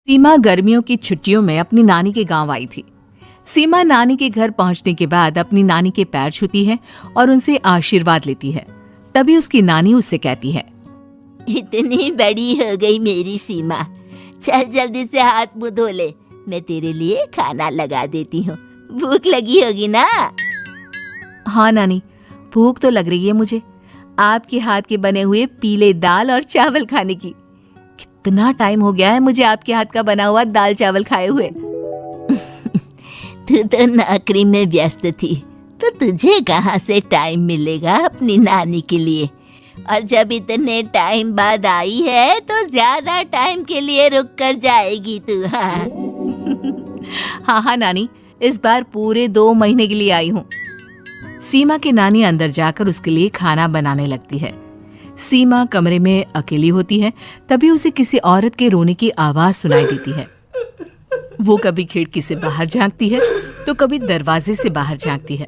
सीमा गर्मियों की छुट्टियों में अपनी नानी के गांव आई थी। सीमा नानी के घर पहुंचने के बाद अपनी नानी के पैर छूती है और उनसे आशीर्वाद लेती है। तभी उसकी नानी उससे कहती है, इतनी बड़ी हो गई मेरी सीमा, चल जल्दी से हाथ मुंह धो ले, मैं तेरे लिए खाना लगा देती हूँ। भूख लगी होगी ना? हाँ नानी, भूख तो लग रही है मुझे, आपके हाथ के बने हुए पीले दाल और चावल खाने की। कितना टाइम हो गया है मुझे आपके हाथ का बना हुआ दाल चावल खाए हुए। तू तो नौकरी में व्यस्त थी, तो तुझे कहाँ से टाइम मिलेगा अपनी नानी के लिए? और जब इतने टाइम बाद आई है तो ज्यादा टाइम के लिए रुक कर जाएगी तू। हाँ हाँ नानी, इस बार पूरे 2 महीने के लिए आई हूँ। सीमा की नानी अंदर जाकर उसके लिए खाना बनाने लगती है। सीमा कमरे में अकेली होती है। तभी उसे किसी औरत के रोने की आवाज सुनाई देती है। वो कभी खिड़की से बाहर झांकती है तो कभी दरवाजे से बाहर झांकती है।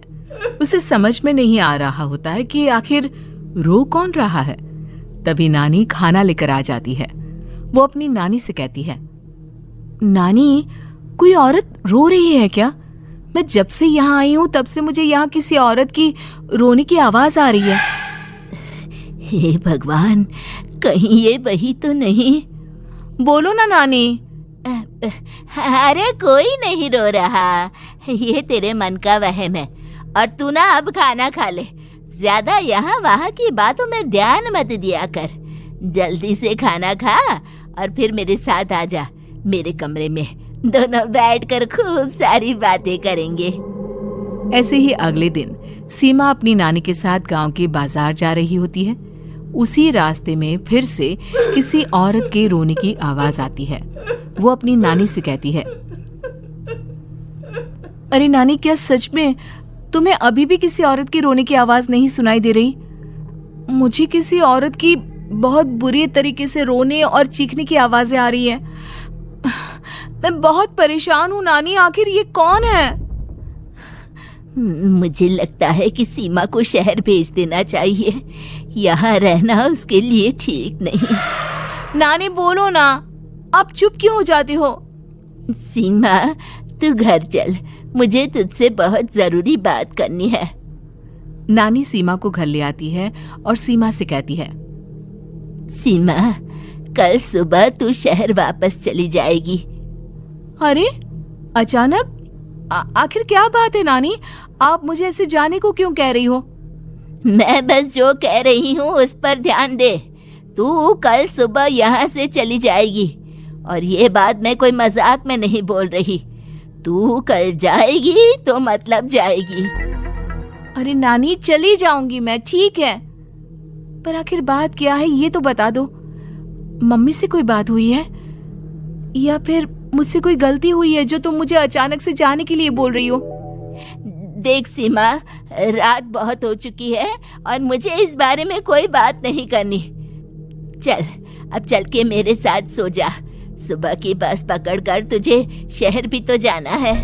उसे समझ में नहीं आ रहा होता है कि आखिर रो कौन रहा है। तभी नानी खाना लेकर आ जाती है। वो अपनी नानी से कहती है, नानी, कोई औरत रो रही है क्या? मैं जब से यहाँ आई हूँ तब से मुझे यहाँ किसी औरत की रोने की आवाज आ रही है। हे भगवान, कहीं ये वही तो नहीं? बोलो ना नानी। अरे कोई नहीं रो रहा, ये तेरे मन का वहम है। और तू ना अब खाना खा ले, ज्यादा यहाँ वहाँ की बातों में ध्यान मत दिया कर। जल्दी से खाना खा और फिर मेरे साथ आ जा मेरे कमरे में, दोनों बैठकर खूब सारी बातें करेंगे। ऐसे ही अगले दिन सीमा अपनी नानी के साथ गांव के बाजार जा रही होती है। उसी रास्ते में फिर से किसी औरत के रोने की आवाज आती है। वो अपनी नानी से कहती है, अरे नानी, क्या सच में तुम्हें अभी भी किसी औरत की रोने की आवाज नहीं सुनाई दे रही? मुझे किसी औरत की बहुत बुरी तरीके से रोने और चीखने की आवाजें आ रही हैं। मैं बहुत परेशान हूँ नानी, आखिर ये कौन है? मुझे लगता है कि सीमा को शहर भेज देना चाहिए, यहाँ रहना उसके लिए ठीक नहीं। नानी बोलो ना, आप चुप क्यों हो जाते हो? सीमा, तू घर चल, मुझे तुझसे बहुत जरूरी बात करनी है। नानी सीमा को घर ले आती है और सीमा से कहती है, सीमा, कल सुबह तू शहर वापस चली जाएगी। अरे अचानक? आखिर क्या बात है नानी, आप मुझे ऐसे जाने को क्यों कह रही हो? मैं बस जो कह रही हूँ उस पर ध्यान दे। तू कल सुबह यहाँ से चली जाएगी, और ये बात मैं कोई मजाक में नहीं बोल रही। तू कल जाएगी तो मतलब जाएगी। अरे नानी, चली जाऊंगी मैं, ठीक है, पर आखिर बात क्या है ये तो बता दो। मम्मी से कोई बात हुई है या फिर मुझसे कोई गलती हुई है जो तुम मुझे अचानक से जाने के लिए बोल रही हो? देख सीमा, रात बहुत हो चुकी है और मुझे इस बारे में कोई बात नहीं करनी। चल, अब चल के मेरे साथ सो जा। सुबह की बस पकड़कर तुझे शहर भी तो जाना है।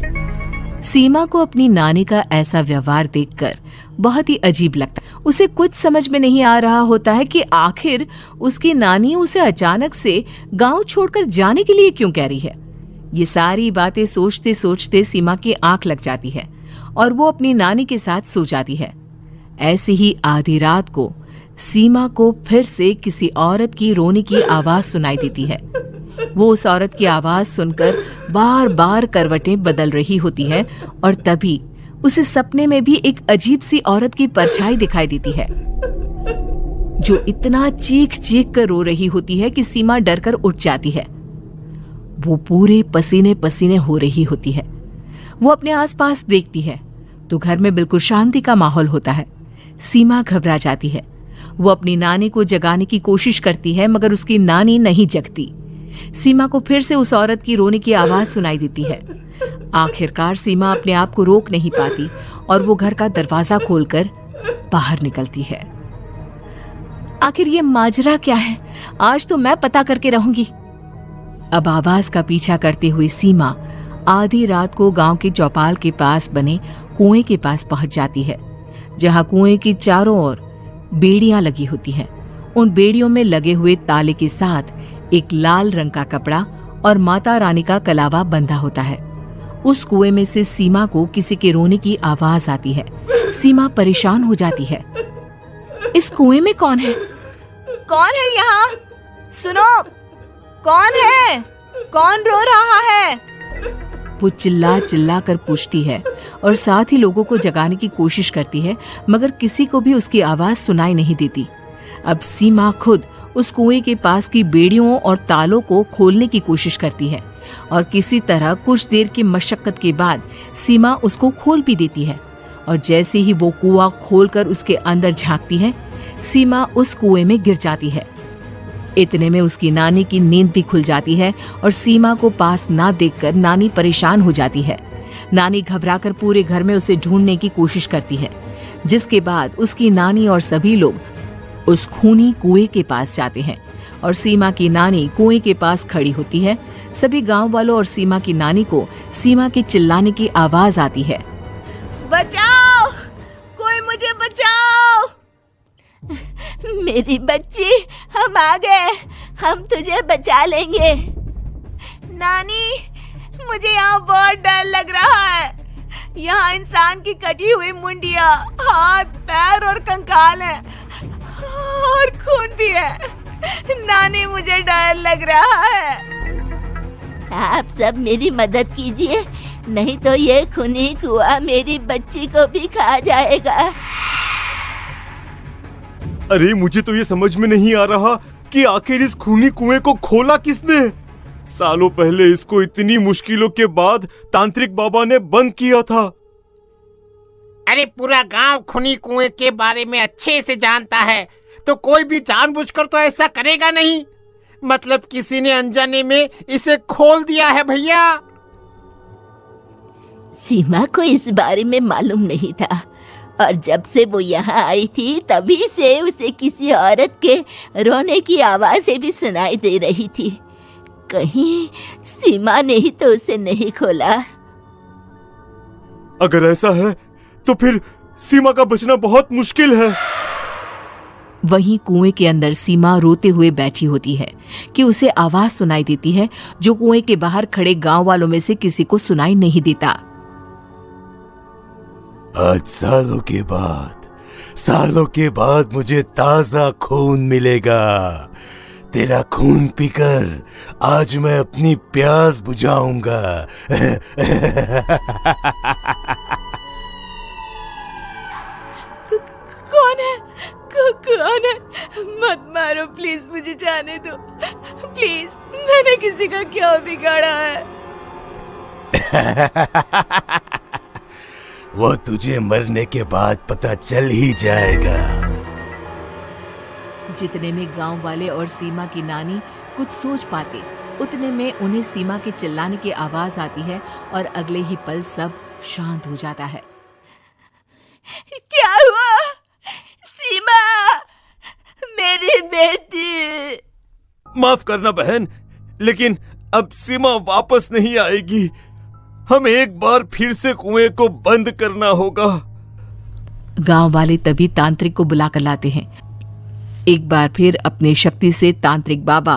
सीमा को अपनी नानी का ऐसा व्यवहार देखकर बहुत ही अजीब लगता है। उसे कुछ समझ में नहीं आ रहा होता है कि आखिर उसकी नानी उसे अचानक से गांव छोड़कर जाने के लिए क्यों कह रही है। ये सारी बातें सोचते सोचते सीमा की आंख लग जाती है और वो अपनी नानी के साथ सो जाती है। ऐसी ही आधी रात को सीमा को फिर से किसी औरत की रोने की आवाज सुनाई देती है। वो उस औरत की आवाज सुनकर बार बार करवटें बदल रही होती है और तभी उसे सपने में भी एक अजीब सी औरत की परछाई दिखाई देती है, जो इतना चीख चीख कर रो रही होती है कि सीमा डरकर उठ जाती है। वो पूरे पसीने पसीने हो रही होती है। वो अपने आसपास देखती है तो घर में बिल्कुल शांति का माहौल होता है। सीमा घबरा जाती है। वो अपनी नानी को जगाने की कोशिश करती है मगर उसकी नानी नहीं जगती। सीमा को फिर से उस औरत की रोने की आवाज सुनाई देती है। आखिरकार सीमा अपने आप को रोक नहीं पाती और वो घर का दरवाजा खोलकर बाहर निकलती है। आखिर ये माजरा क्या है, आज तो मैं पता करके रहूंगी। अब आवाज का पीछा करते हुए सीमा आधी रात को गांव के चौपाल के पास बने कुएं के पास पहुंच जाती है, जहां कुएं की चारों ओर बेड़ियां लगी होती हैं। उन बेड़ियों में लगे हुए ताले के साथ एक लाल रंग का कपड़ा और माता रानी का कलावा बंधा होता है। उस कुएं में से सीमा को किसी के रोने की आवाज आती है। सीमा परेशान हो जाती है। इस कुएं में कौन है? कौन है यहाँ? सुनो, कौन है? कौन रो रहा है? वो चिल्ला चिल्ला कर पूछती है और साथ ही लोगों को जगाने की कोशिश करती है, मगर किसी को भी उसकी आवाज सुनाई नहीं देती। अब सीमा खुद उस कुएं के पास की बेड़ियों और तालों को खोलने की कोशिश करती है और किसी तरह कुछ देर की मशक्कत के बाद सीमा उसको खोल भी देती है। और जैसे ही वो कुआं खोलकर उसके अंदर झांकती है, सीमा उस कुएं में गिर जाती है। इतने में उसकी नानी की नींद भी खुल जाती है और सीमा को पास ना देखकर नानी परेशान हो जाती है। नानी घबराकर पूरे घर में उसे ढूंढने की कोशिश करती है, जिसके बाद उसकी नानी और सभी लोग उस खूनी कुएं के पास जाते हैं और सीमा की नानी कुएं के पास खड़ी होती है। सभी गांव वालों और सीमा की नानी को सीमा के चिल्लाने की आवाज आती है, बचाओ, कोई मुझे बचाओ। मेरी बच्ची, हम आ गए, हम तुझे बचा लेंगे। नानी, मुझे यहाँ बहुत डर लग रहा है। यहाँ इंसान की कटी हुई मुंडिया, हाथ, पैर और कंकाल है और खून भी है। नानी, मुझे डर लग रहा है। आप सब मेरी मदद कीजिए, नहीं तो ये खूनी कुआं मेरी बच्ची को भी खा जाएगा। अरे मुझे तो ये समझ में नहीं आ रहा कि आखिर इस खूनी कुएं को खोला किसने। सालों पहले इसको इतनी मुश्किलों के बाद तांत्रिक बाबा ने बंद किया था। अरे पूरा गांव खूनी कुएं के बारे में अच्छे से जानता है, तो कोई भी जानबूझकर तो ऐसा करेगा नहीं। मतलब किसी ने अनजाने में इसे खोल दिया है भैया। सीमा को इस बारे में मालूम नहीं था और जब से वो यहाँ आई थी तभी से उसे किसी औरत के रोने की आवाज़ें भी सुनाई दे रही थी। कहीं सीमा ने ही तो उसे नहीं खोला। अगर ऐसा है तो फिर सीमा का बचना बहुत मुश्किल है। वहीं कुएं के अंदर सीमा रोते हुए बैठी होती है कि उसे आवाज सुनाई देती है जो कुएं के बाहर खड़े गांव वालों में से किसी को सुनाई नहीं देता। आज सालों के बाद मुझे ताजा खून मिलेगा। तेरा खून पीकर आज मैं अपनी प्यास बुझाऊंगा। कौन है? कौन है? मत मारो प्लीज, मुझे जाने दो प्लीज। मैंने किसी का क्या बिगाड़ा है? वो तुझे मरने के बाद पता चल ही जाएगा। जितने में गांव वाले और सीमा की नानी कुछ सोच पाते, उतने में उन्हें सीमा के चिल्लाने की आवाज आती है और अगले ही पल सब शांत हो जाता है। क्या हुआ? सीमा, मेरी बेटी। माफ करना बहन, लेकिन अब सीमा वापस नहीं आएगी। हमें एक बार फिर से कुएं को बंद करना होगा। गांव वाले तभी तांत्रिक को बुलाकर लाते हैं। एक बार फिर अपनी शक्ति से तांत्रिक बाबा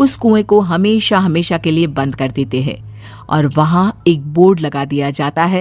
उस कुएं को हमेशा हमेशा के लिए बंद कर देते हैं और वहां एक बोर्ड लगा दिया जाता है